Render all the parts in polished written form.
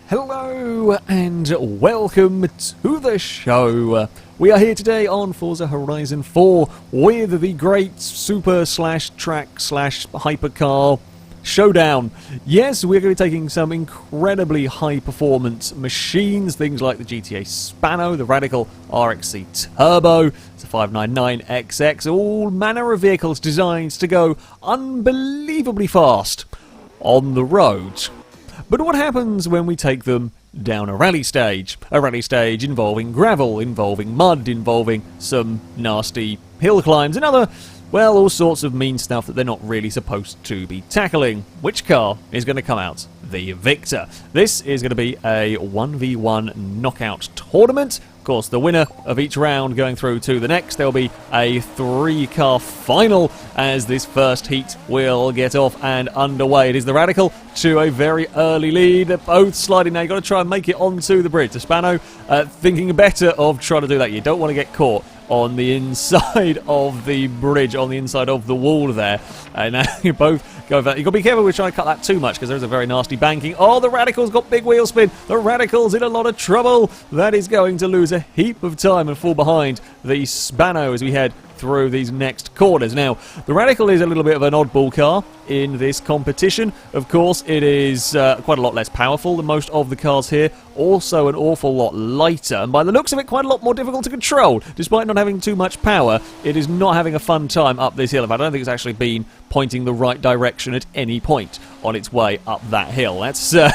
Hello and welcome to the show. We are here today on Forza Horizon 4 with the great super/track/hypercar showdown. Yes, we're going to be taking some incredibly high performance machines, things like the GTA Spano, the Radical RXC Turbo, the 599XX, all manner of vehicles designed to go unbelievably fast on the road. But what happens when we take them down a rally stage? A rally stage involving gravel, involving mud, involving some nasty hill climbs and other, well, all sorts of mean stuff that they're not really supposed to be tackling. Which car is going to come out the victor? This is going to be a 1v1 knockout tournament. Of course, the winner of each round going through to the next. There'll be a 3-car final as this first heat will get off and underway. It is the Radical to a very early lead. They're both sliding now. You've got to try and make it onto the bridge. The Spano thinking better of trying to do that. You don't want to get caught on the inside of the bridge, on the inside of the wall there. And now you both go for that. You've got to be careful with trying to cut that too much because there's a very nasty banking. Oh, the Radical's got big wheel spin. The Radical's in a lot of trouble. That is going to lose a heap of time and fall behind the Spano as we head through these next corners. Now, the Radical is a little bit of an oddball car in this competition. Of course, it is quite a lot less powerful than most of the cars here. Also an awful lot lighter, and by the looks of it, quite a lot more difficult to control. Despite not having too much power, it is not having a fun time up this hill. In fact, I don't think it's actually been pointing the right direction at any point on its way up that hill. That's a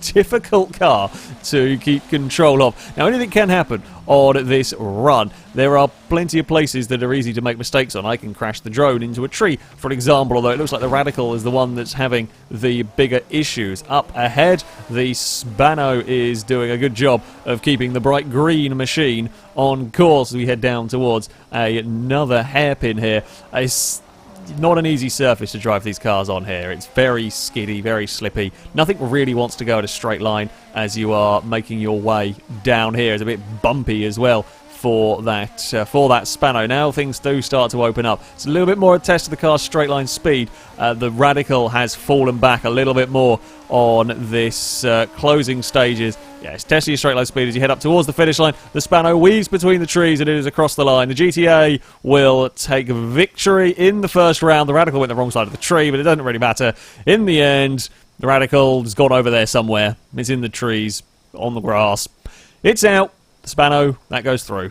difficult car to keep control of. Now, anything can happen on this run. There are plenty of places that are easy to make mistakes on. I can crash the drone into a tree, for example, although it looks like the Radical is the one that's having the bigger issues. Up ahead, the Spano is doing a good job of keeping the bright green machine on course as we head down towards another hairpin here. It's not an easy surface to drive these cars on here. It's very skiddy, very slippy. Nothing really wants to go in a straight line as you are making your way down here. It's a bit bumpy as well for that Spano. Now things do start to open up. It's a little bit more a test of the car's straight line speed. The Radical has fallen back a little bit more on this closing stages. Yeah, it's testing your straight line speed as you head up towards the finish line. The Spano weaves between the trees and it is across the line. The GTA will take victory in the first round. The Radical went the wrong side of the tree, but it doesn't really matter. In the end, the Radical has gone over there somewhere. It's in the trees, on the grass. It's out. The Spano, that goes through.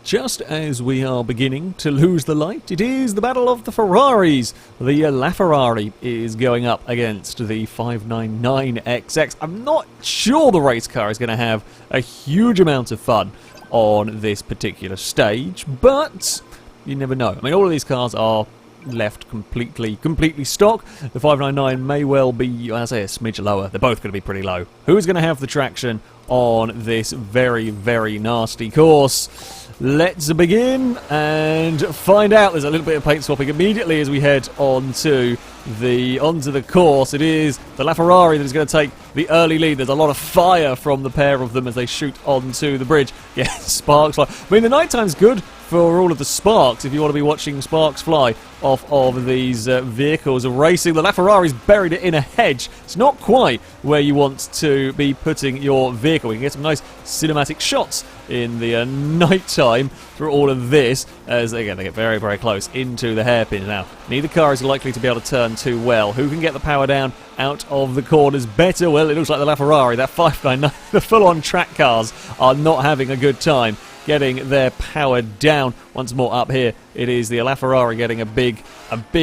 Just as we are beginning to lose the light, it is the battle of the Ferraris. The LaFerrari is going up against the 599XX. I'm not sure the race car is going to have a huge amount of fun on this particular stage, but you never know. I mean, all of these cars are left completely stock. The 599 may well be, I say, a smidge lower. They're both going to be pretty low. Who's going to have the traction on this very, very nasty course? Let's begin and find out. There's a little bit of paint swapping immediately as we head onto the course. It is the LaFerrari that is going to take the early lead. There's a lot of fire from the pair of them as they shoot onto the bridge. Yeah, sparks fly. I mean, the night time's good for all of the sparks if you want to be watching sparks fly off of these vehicles racing. The LaFerrari's buried it in a hedge. It's not quite where you want to be putting your vehicle. We can get some nice cinematic shots in the night time through all of this as, again, they get very, very close into the hairpin. Now, neither car is likely to be able to turn too well. Who can get the power down out of the corners better? Well, it looks like the LaFerrari. That 599, the full-on track cars are not having a good time getting their power down. Once more up here, it is the LaFerrari getting a big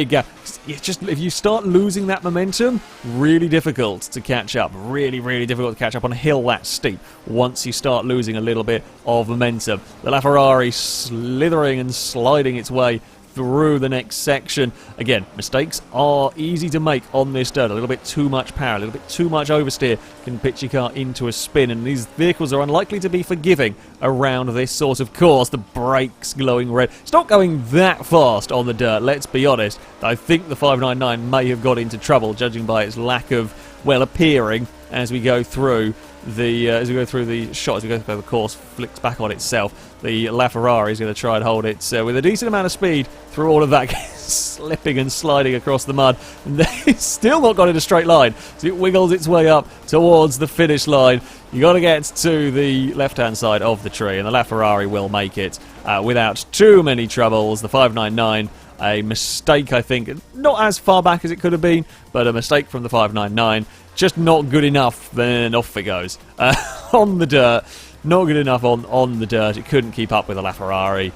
gap. It's just, if you start losing that momentum, really difficult to catch up. Really, really difficult to catch up on a hill that steep once you start losing a little bit of momentum. The LaFerrari slithering and sliding its way through the next section. Again, mistakes are easy to make on this dirt. A little bit too much power, a little bit too much oversteer can pitch your car into a spin, and these vehicles are unlikely to be forgiving around this sort of course. The brakes glowing red. It's not going that fast on the dirt, let's be honest. I think the 599 may have got into trouble, judging by its lack of well, appearing as we go through the shot, as we go through the course, flicks back on itself. The LaFerrari is going to try and hold it with a decent amount of speed through all of that, slipping and sliding across the mud. And it's still not got in a straight line, so it wiggles its way up towards the finish line. You got to get to the left-hand side of the tree, and the LaFerrari will make it without too many troubles. The 599. A mistake, I think, not as far back as it could have been, but a mistake from the 599. Just not good enough, then off it goes. On the dirt. Not good enough on the dirt. It couldn't keep up with the LaFerrari.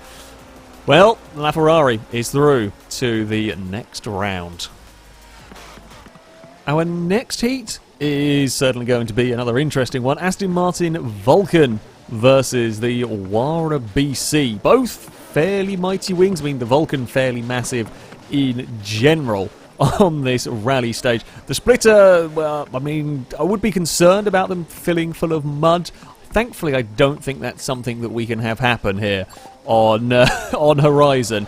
Well, the LaFerrari is through to the next round. Our next heat is certainly going to be another interesting one. Aston Martin Vulcan versus the Huayra BC. Both fairly mighty wings. I mean, the Vulcan fairly massive in general on this rally stage. The splitter, well, I mean, I would be concerned about them filling full of mud. Thankfully, I don't think that's something that we can have happen here on Horizon.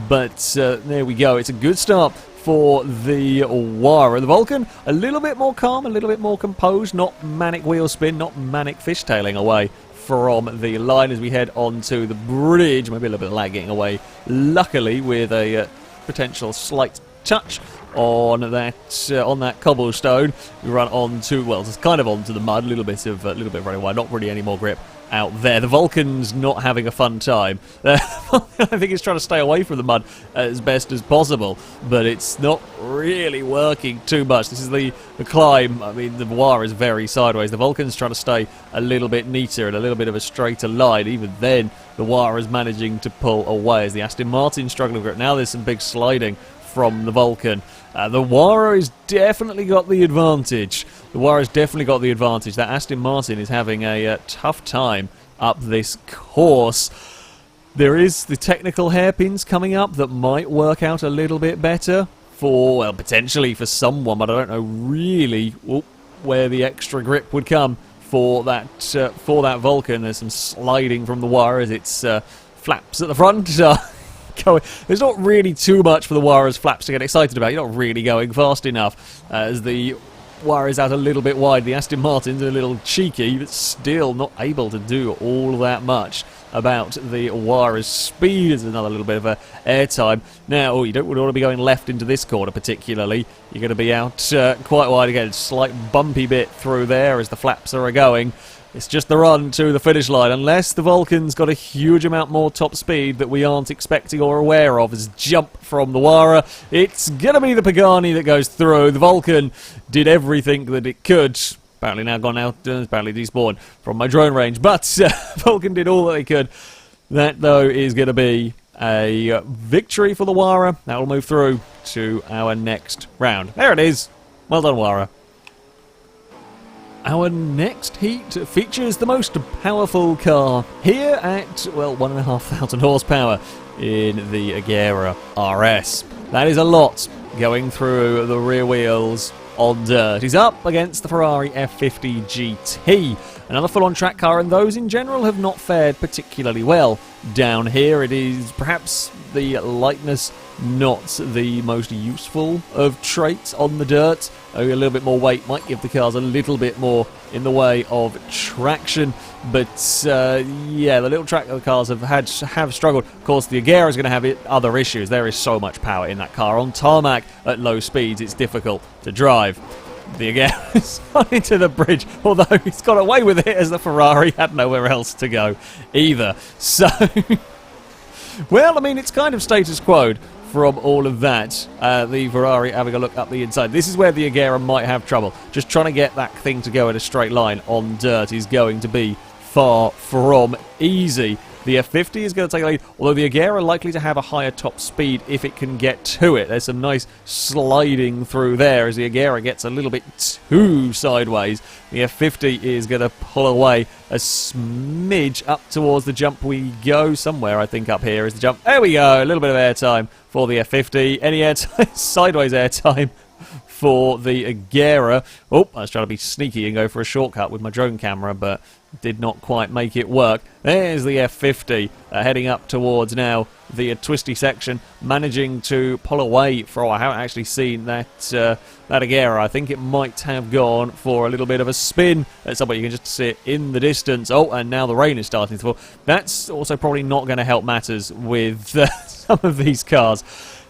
But there we go. It's a good start for the Huayra. The Vulcan, a little bit more calm, a little bit more composed, not manic wheel spin, not manic fishtailing away from the line as we head onto the bridge. Maybe a little bit of lag getting away, luckily, with a potential slight touch on that cobblestone. We run onto, well, it's kind of onto the mud, a little bit of running wide, not really any more grip out there. The Vulcan's not having a fun time. I think it's trying to stay away from the mud as best as possible, but it's not really working too much. This is the climb. I mean, the Huayra is very sideways. The Vulcan's trying to stay a little bit neater and a little bit of a straighter line. Even then, the Huayra is managing to pull away as the Aston Martin's struggling with it. Now there's some big sliding from the Vulcan. The Huayra has definitely got the advantage. The Huayra has definitely got the advantage. That Aston Martin is having a tough time up this course. There is the technical hairpins coming up that might work out a little bit better for, well, potentially for someone, but I don't know really where the extra grip would come for that Vulcan. There's some sliding from the Huayra as its flaps at the front. There's not really too much for the Huayra's flaps to get excited about. You're not really going fast enough as the Huayra is out a little bit wide. The Aston Martin's a little cheeky, but still not able to do all that much about the Huayra's speed. There's another little bit of airtime. Now, you don't want to be going left into this corner particularly. You're going to be out quite wide again. Slight bumpy bit through there as the flaps are going. It's just the run to the finish line, unless the Vulcan's got a huge amount more top speed that we aren't expecting or aware of as jump from the Huayra. It's going to be the Pagani that goes through. The Vulcan did everything that it could. Apparently now gone out, apparently despawned from my drone range, but Vulcan did all that they could. That, though, is going to be a victory for the Huayra. That will move through to our next round. There it is. Well done, Huayra. Our next heat features the most powerful car here at, well, 1,500 horsepower in the Agera RS. That is a lot going through the rear wheels on dirt. He's up against the Ferrari F50 GT. Another full-on track car, and those in general have not fared particularly well down here. It is perhaps the lightness not the most useful of traits on the dirt. A little bit more weight might give the cars a little bit more in the way of traction, but yeah, the little track cars have struggled. Of course, the Agera is going to have other issues. There is so much power in that car. On tarmac at low speeds, it's difficult to drive. The Agera has gone into the bridge, although he's got away with it as the Ferrari had nowhere else to go either. So, well, I mean, it's kind of status quo from all of that. The Ferrari having a look up the inside. This is where the Agera might have trouble. Just trying to get that thing to go in a straight line on dirt is going to be far from easy. The F50 is going to take a lead, although the Agera likely to have a higher top speed if it can get to it. There's some nice sliding through there as the Agera gets a little bit too sideways. The F50 is going to pull away a smidge up towards the jump we go. Somewhere, I think, up here is the jump. There we go, a little bit of airtime for the F50. Any airtime, sideways airtime for the Agera. Oh, I was trying to be sneaky and go for a shortcut with my drone camera, but did not quite make it work. There's the F50 heading up towards now the twisty section, managing to pull away from... I haven't actually seen that Agera. I think it might have gone for a little bit of a spin at some point. You can just see it in the distance. Oh, and now the rain is starting to fall. That's also probably not going to help matters with some of these cars.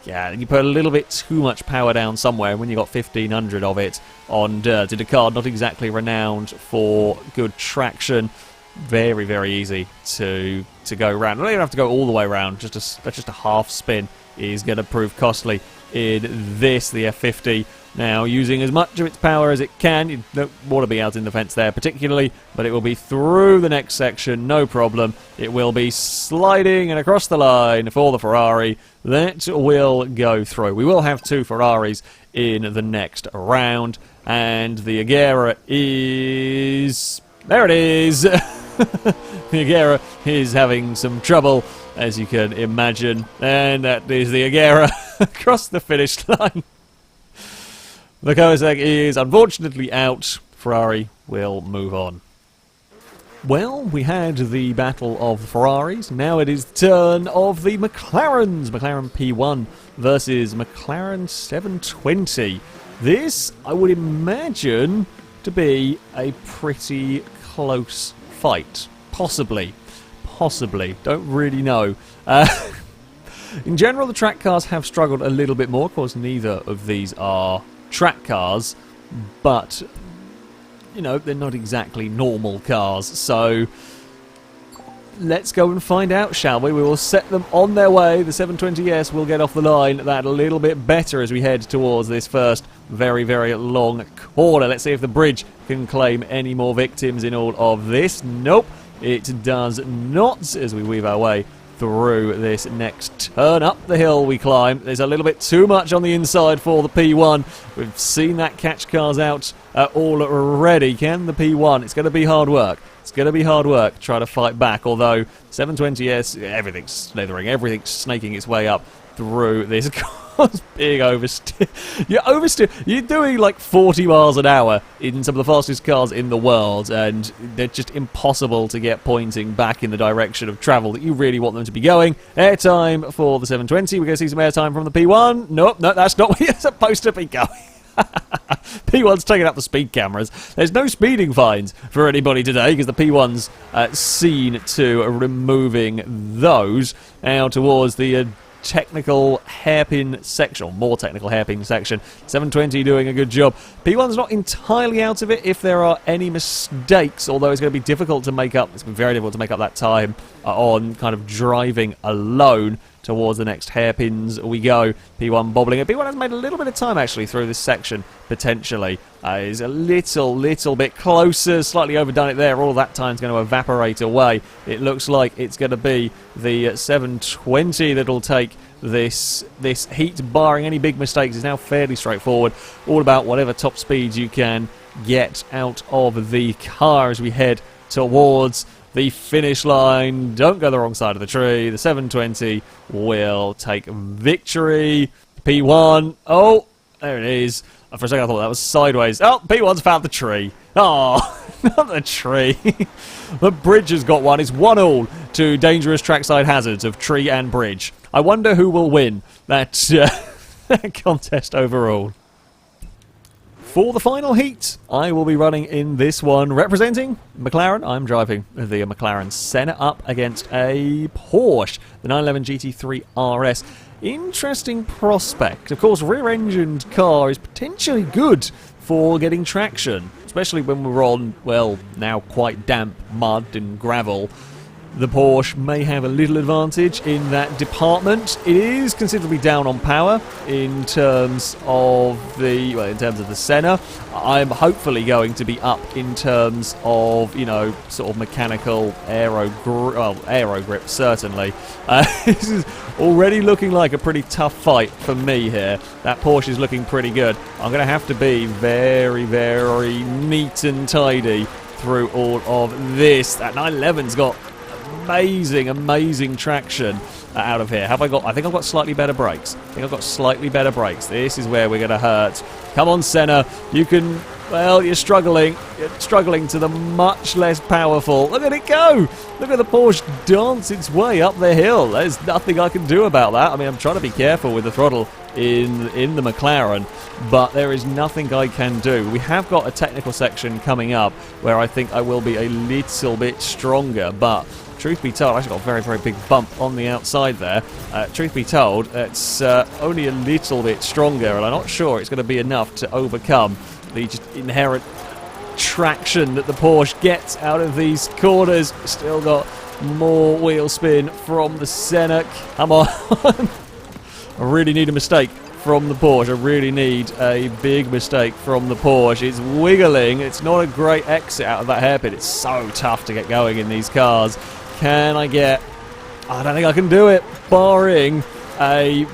Yeah, you put a little bit too much power down somewhere, and when you got 1500 of it on dirt, in a car not exactly renowned for good traction, very, very easy to go around. You don't even have to go all the way around. Just a half spin is going to prove costly in this, the F50. Now, using as much of its power as it can. You don't want to be out in the fence there particularly, but it will be through the next section, no problem. It will be sliding and across the line for the Ferrari. That will go through. We will have two Ferraris in the next round, and the Agera is... there it is! The Agera is having some trouble, as you can imagine, and that is the Agera across the finish line. The Kawasaki is unfortunately out. Ferrari will move on. Well, we had the battle of the Ferraris. Now it is the turn of the McLarens. McLaren P1 versus McLaren 720. This, I would imagine, to be a pretty close fight. Possibly. Don't really know. In general, the track cars have struggled a little bit more. Of course, neither of these are track cars, but you know, they're not exactly normal cars, so let's go and find out, shall we? We will set them on their way. The 720S will get off the line that a little bit better as we head towards this first very, very long corner. Let's see if the bridge can claim any more victims in all of this. Nope, it does not, as we weave our way through this next turn. Up the hill we climb. There's a little bit too much on the inside for the P1. We've seen that catch cars out already. Can the P1? It's going to be hard work. It's going to be hard work trying to fight back, although 720S, everything's slithering, everything's snaking its way up through this big oversteer. You're doing like 40 miles an hour in some of the fastest cars in the world, and they're just impossible to get pointing back in the direction of travel that you really want them to be going. Airtime for the 720. We're going to see some airtime from the P1. Nope, no, that's not where you're supposed to be going. P1's taking up the speed cameras. There's no speeding fines for anybody today because the P1's seen to removing those. Now towards the technical hairpin section, or more technical hairpin section. 720 doing a good job. P1's not entirely out of it if there are any mistakes, although it's going to be difficult to make up. It's been very difficult to make up that time on kind of driving alone. Towards the next hairpins we go. P1 bobbling it. P1 has made a little bit of time actually through this section, potentially. Is a little bit closer, slightly overdone it there. All that time's going to evaporate away. It looks like it's going to be the 720 that'll take this heat, barring any big mistakes. Is now fairly straightforward. All about whatever top speeds you can get out of the car as we head towards the finish line. Don't go the wrong side of the tree. The 720 will take victory. P1. Oh, there it is. For a second I thought that was sideways. Oh, P1's found the tree. Oh, not the tree. The bridge has got one. It's 1-1 to dangerous trackside hazards of tree and bridge. I wonder who will win that contest overall. For the final heat, I will be running in this one representing McLaren. I'm driving the McLaren Senna up against a Porsche, the 911 GT3 RS. Interesting prospect. Of course, rear-engined car is potentially good for getting traction, especially when we're on, well, now quite damp mud and gravel. The Porsche may have a little advantage in that department. It is considerably down on power in terms of the Senna. I'm hopefully going to be up in terms of, you know, sort of mechanical aero grip, certainly. This is already looking like a pretty tough fight for me here. That Porsche is looking pretty good. I'm going to have to be very, very neat and tidy through all of this. That 911's got amazing traction out of here. I think I've got slightly better brakes. This is where we're going to hurt. Come on, Senna. You can... Well, you're struggling. To the much less powerful. Look at it go! Look at the Porsche dance its way up the hill. There's nothing I can do about that. I mean, I'm trying to be careful with the throttle in the McLaren, but there is nothing I can do. We have got a technical section coming up where I think I will be a little bit stronger, but truth be told, I actually got a very big bump on the outside there. Truth be told, it's only a little bit stronger, and I'm not sure it's going to be enough to overcome the just inherent traction that the Porsche gets out of these corners. Still got more wheel spin from the Senna. Come on. I really need a mistake from the Porsche. I really need a big mistake from the Porsche. It's wiggling. It's not a great exit out of that hairpin. It's so tough to get going in these cars. Can I get... I don't think I can do it. Barring a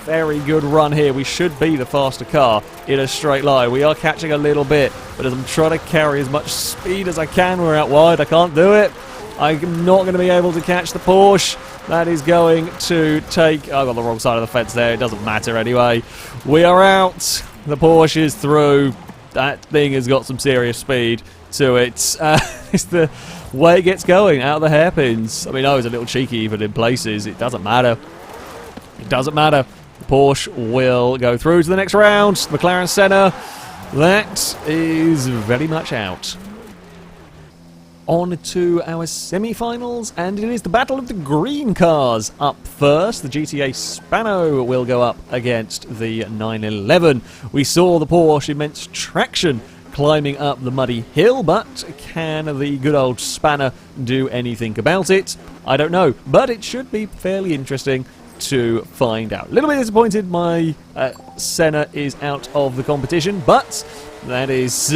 very good run here. We should be the faster car in a straight line. We are catching a little bit, but as I'm trying to carry as much speed as I can, we're out wide. I can't do it. I'm not going to be able to catch the Porsche. That is going to take... I got the wrong side of the fence there. It doesn't matter anyway. We are out. The Porsche is through. That thing has got some serious speed to it. It's the way it gets going out of the hairpins. I mean, I was a little cheeky even in places. It doesn't matter. The Porsche will go through to the next round. McLaren Senna, that is very much out. On to our semi-finals, and it is the battle of the green cars. Up first, the GTA Spano will go up against the 911. We saw the Porsche immense traction climbing up the muddy hill, but can the good old Spanner do anything about it? I don't know, but it should be fairly interesting to find out. A little bit disappointed my Senna is out of the competition, but that is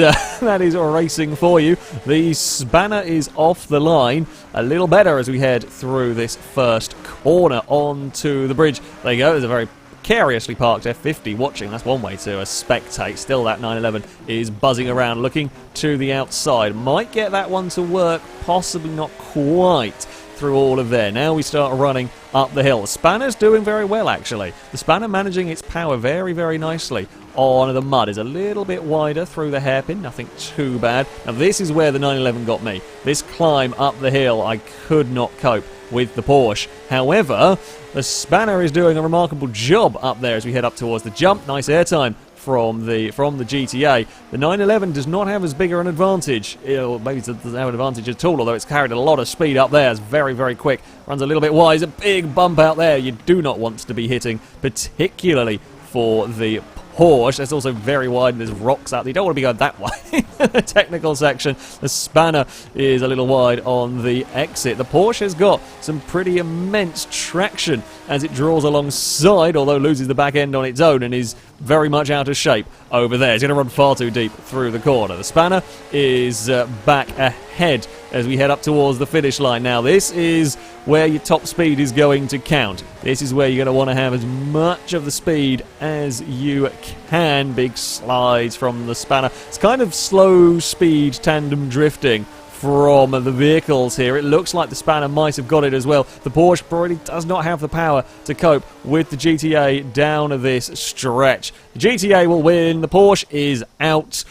racing for you. The Spanner is off the line. A little better as we head through this first corner onto the bridge. There you go. There's a very precariously parked F50 watching. That's one way to spectate. Still, that 911 is buzzing around, looking to the outside. Might get that one to work, possibly not quite through all of there. Now we start running up the hill. The Spanner's doing very well, actually. The Spanner managing its power very nicely on the mud. Is a little bit wider through the hairpin, nothing too bad. Now this is where the 911 got me. This climb up the hill, I could not cope with the Porsche. However, the Spanner is doing a remarkable job up there as we head up towards the jump. Nice airtime from the GTA. The 911 does not have as big an advantage. Maybe it doesn't have an advantage at all, although it's carried a lot of speed up there. It's very quick. Runs a little bit wide. There's a big bump out there you do not want to be hitting, particularly for the Porsche. It's also very wide and there's rocks out there. You don't want to be going that way. The technical section. The Spanner is a little wide on the exit. The Porsche has got some pretty immense traction as it draws alongside, although loses the back end on its own and is very much out of shape over there. It's going to run far too deep through the corner. The Spanner is back ahead as we head up towards the finish line. Now this is where your top speed is going to count. This is where you're going to want to have as much of the speed as you can. Big slides from the Spanner. It's kind of slow speed tandem drifting from the vehicles here. It looks like the Spanner might have got it as well. The Porsche probably does not have the power to cope with the GTA down this stretch. The GTA will win. The Porsche is out.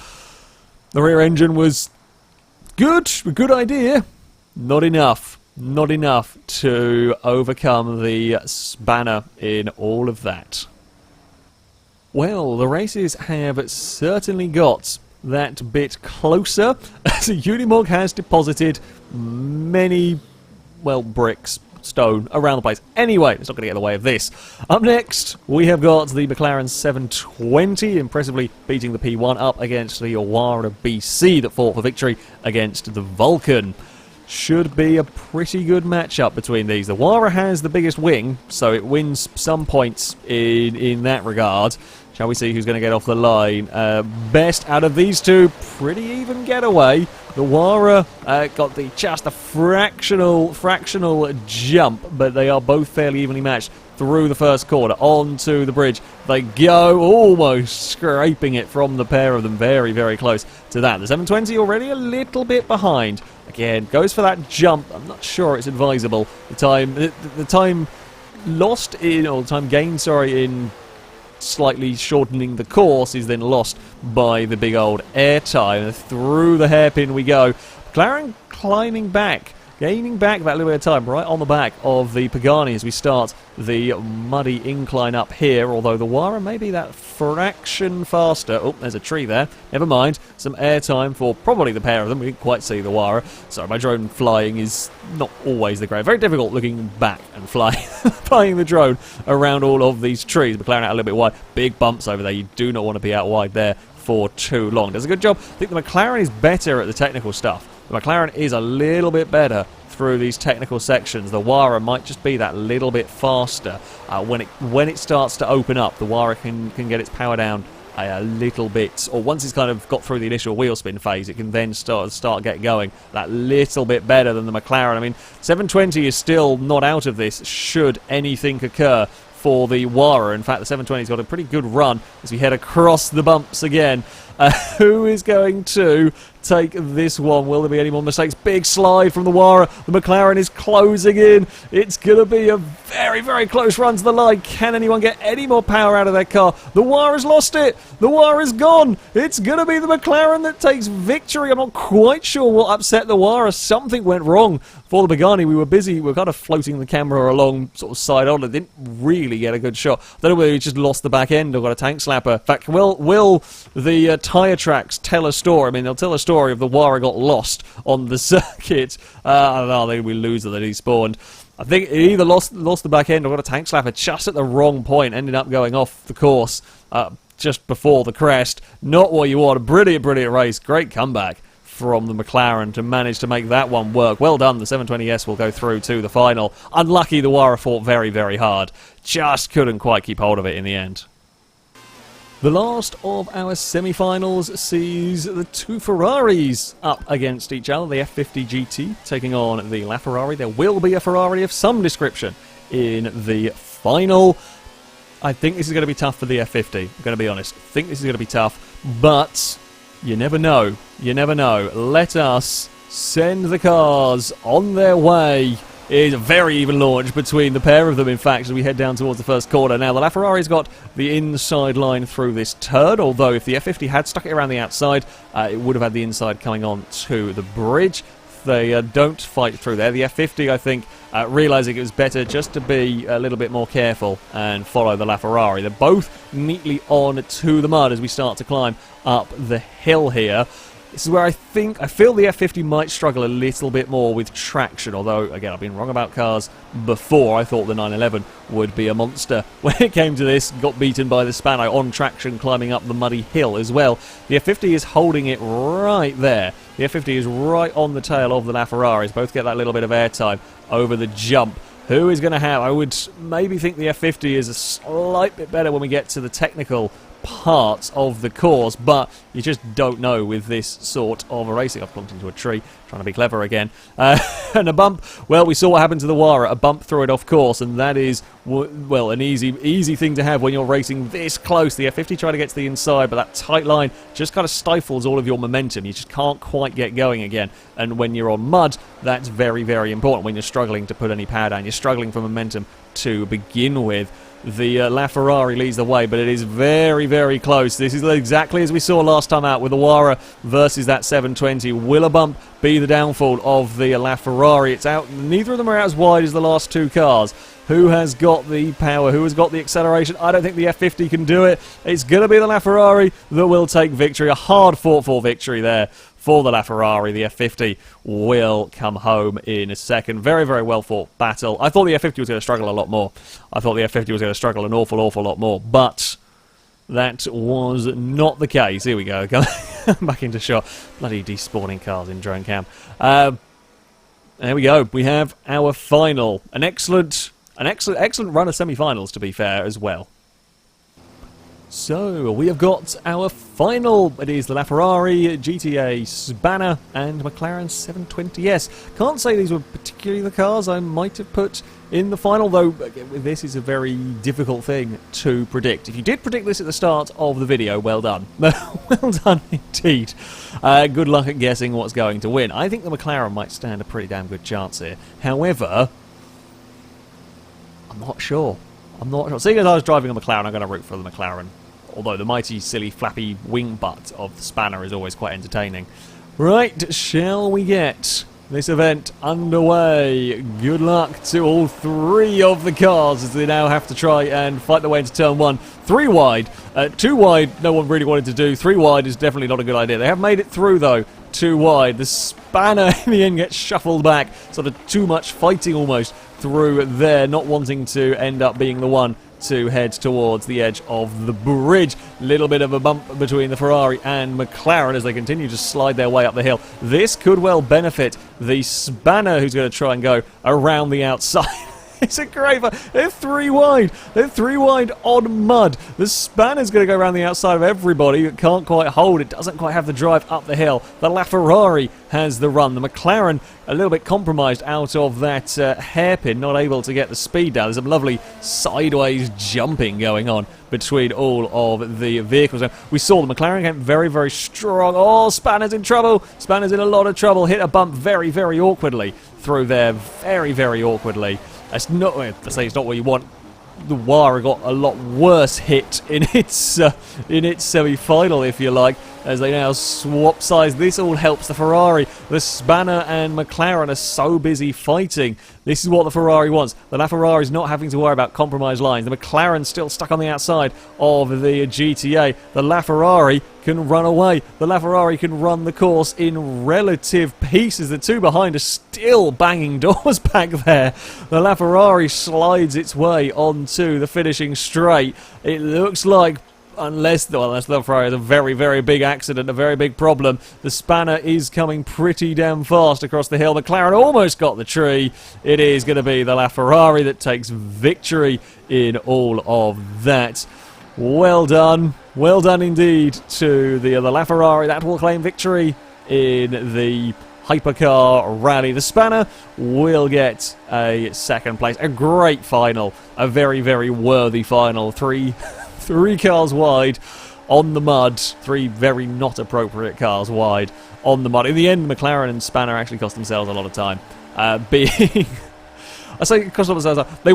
The rear engine was good, a good idea. Not enough to overcome the Spanner in all of that. Well, the races have certainly got that bit closer, as Unimog has deposited many, well, bricks, stone around the place. Anyway, it's not going to get in the way of this. Up next, we have got the McLaren 720, impressively beating the P1 up against the Huayra BC that fought for victory against the Vulcan. Should be a pretty good matchup between these. The Huayra has the biggest wing, so it wins some points in that regard. Shall we see who's going to get off the line? Best out of these two, pretty even getaway. The Huayra got just a fractional jump, but they are both fairly evenly matched through the first corner. Onto the bridge they go, almost scraping it from the pair of them. Very close to that. The 720 already a little bit behind Again, goes for that jump. I'm not sure it's advisable. The time lost in, or the time gained, sorry, in slightly shortening the course is then lost by the big old air time. Through the hairpin we go. McLaren climbing back, gaining back that little bit of time right on the back of the Pagani as we start the muddy incline up here, although the Huayra may be that fraction faster. Oh, there's a tree there. Never mind. Some airtime for probably the pair of them. We didn't quite see the Huayra. Sorry, my drone flying is not always the great. Very difficult looking back and flying the drone around all of these trees. McLaren out a little bit wide. Big bumps over there. You do not want to be out wide there for too long. Does a good job. I think the McLaren is better at the technical stuff. The McLaren is a little bit better through these technical sections. The Huayra might just be that little bit faster. When it starts to open up, the Huayra can get its power down a little bit, or once it's kind of got through the initial wheel spin phase, it can then start get going that little bit better than the McLaren. I mean, 720 is still not out of this should anything occur for the Huayra. In fact, the 720's got a pretty good run as we head across the bumps again. Who is going to take this one? Will there be any more mistakes? Big slide from the Huayra. The McLaren is closing in. It's going to be a very, very close run to the line. Can anyone get any more power out of their car? The Huayra's lost it. The Huayra's gone. It's going to be the McLaren that takes victory. I'm not quite sure what upset the Huayra. Something went wrong for the Pagani. We were busy. We were kind of floating the camera along sort of side on. It didn't really get a good shot. I don't know whether we just lost the back end or got a tank slapper. In fact, will the tyre tracks tell a story? I mean, they'll tell a story of the Huayra got lost on the circuit. I don't know, they we lose or they despawned. I think it either lost the back end or got a tank slapper just at the wrong point, ended up going off the course just before the crest. Not what you want. A brilliant, brilliant race. Great comeback from the McLaren to manage to make that one work. Well done. The 720S will go through to the final. Unlucky the Huayra fought very, very hard. Just couldn't quite keep hold of it in the end. The last of our semi-finals sees the two Ferraris up against each other. The F50 GT taking on the LaFerrari. There will be a Ferrari of some description in the final. I think this is going to be tough for the F50. I'm going to be honest. I think this is going to be tough, but you never know. You never know. Let us send the cars on their way. It is a very even launch between the pair of them, in fact, as we head down towards the first corner. Now, the LaFerrari's got the inside line through this turn, although if the F50 had stuck it around the outside, it would have had the inside coming on to the bridge. They don't fight through there. The F50, I think, realising it was better just to be a little bit more careful and follow the LaFerrari. They're both neatly on to the mud as we start to climb up the hill here. This is where I feel the F50 might struggle a little bit more with traction, although, again, I've been wrong about cars before. I thought the 911 would be a monster when it came to this. Got beaten by the Spano on traction climbing up the muddy hill as well. The F50 is holding it right there. The F50 is right on the tail of the LaFerraris. Both get that little bit of airtime over the jump. Who is going to have? I would maybe think the F50 is a slight bit better when we get to the technical parts of the course, but you just don't know with this sort of a racing. I've plunked into a tree, trying to be clever again. And a bump, well, we saw what happened to the Huayra. A bump threw it off course, and that is, well, an easy thing to have when you're racing this close. The F50 trying to get to the inside, but that tight line just kind of stifles all of your momentum. You just can't quite get going again. And when you're on mud, that's very, very important. When you're struggling to put any power down, you're struggling for momentum to begin with. The LaFerrari leads the way, but it is very, very close. This is exactly as we saw last time out with the Huayra versus that 720. Will a bump be the downfall of the LaFerrari? It's out. Neither of them are out as wide as the last two cars. Who has got the power? Who has got the acceleration? I don't think the F50 can do it. It's going to be the LaFerrari that will take victory. A hard fought-for victory there for the LaFerrari. The F50 will come home in a second. Very, very well fought battle. I thought the F50 was going to struggle a lot more. I thought the F50 was going to struggle an awful lot more. But that was not the case. Here we go. Back into shot. Bloody despawning cars in drone cam. There we go. We have our final. An excellent run of semi-finals, to be fair, as well. So, we have got our final. It is the LaFerrari, GTA Spanner, and McLaren 720S. Can't say these were particularly the cars I might have put in the final, though this is a very difficult thing to predict. If you did predict this at the start of the video, well done. Well done indeed. Good luck at guessing what's going to win. I think the McLaren might stand a pretty damn good chance here. However, I'm not sure. Seeing as I was driving a McLaren, I'm going to root for the McLaren. Although the mighty, silly, flappy wing butt of the Spanner is always quite entertaining. Right, shall we get this event underway? Good luck to all three of the cars as they now have to try and fight their way into turn one. 3 wide. 2 wide, no one really wanted to do. 3 wide is definitely not a good idea. They have made it through, though. 2 wide. The Spanner in the end gets shuffled back. Sort of too much fighting almost through there, not wanting to end up being the one to head towards the edge of the bridge. Little bit of a bump between the Ferrari and McLaren as they continue to slide their way up the hill. This could well benefit the Spanner, who's going to try and go around the outside. It's a great one. They're 3 wide. They're 3 wide on mud. The Spanner's going to go around the outside of everybody. It can't quite hold. It doesn't quite have the drive up the hill. The LaFerrari has the run. The McLaren a little bit compromised out of that hairpin, not able to get the speed down. There's some lovely sideways jumping going on between all of the vehicles. We saw the McLaren came very, very strong. Oh, Spanner's in trouble. Spanner's in a lot of trouble. Hit a bump very, very awkwardly through there. Very, very awkwardly. That's not, let's say it's not what you want. The Huayra got a lot worse hit in its semi-final, if you like, as they now swap sides. This all helps the Ferrari. The Spanner and McLaren are so busy fighting. This is what the Ferrari wants. The LaFerrari is not having to worry about compromised lines. The McLaren's still stuck on the outside of the GTA. The LaFerrari can run away. The LaFerrari can run the course in relative pieces. The two behind are still banging doors back there. The LaFerrari slides its way onto the finishing straight. It looks like, unless the LaFerrari has a very, very big accident, a very big problem, the Spanner is coming pretty damn fast across the hill. McLaren almost got the tree. It is going to be the LaFerrari that takes victory in all of that. Well done. Well done indeed to the LaFerrari. That will claim victory in the Hypercar Rally. The Spanner will get a second place. A great final. A very, very worthy final. Three cars wide on the mud. 3 very not appropriate cars wide on the mud. In the end, McLaren and Spanner actually cost themselves a lot of time. I say it cost themselves. They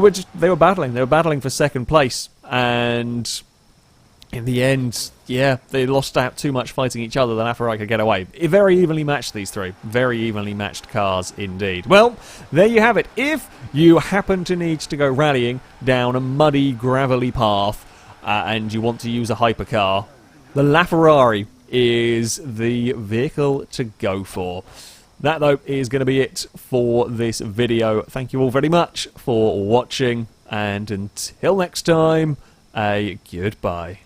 were battling. They were battling for second place, and in the end, yeah, they lost out too much fighting each other. The LaFerrari could get away. It very evenly matched, these 3. Very evenly matched cars indeed. Well, there you have it. If you happen to need to go rallying down a muddy, gravelly path, and you want to use a hypercar, the LaFerrari is the vehicle to go for. That, though, is going to be it for this video. Thank you all very much for watching, and until next time, a goodbye.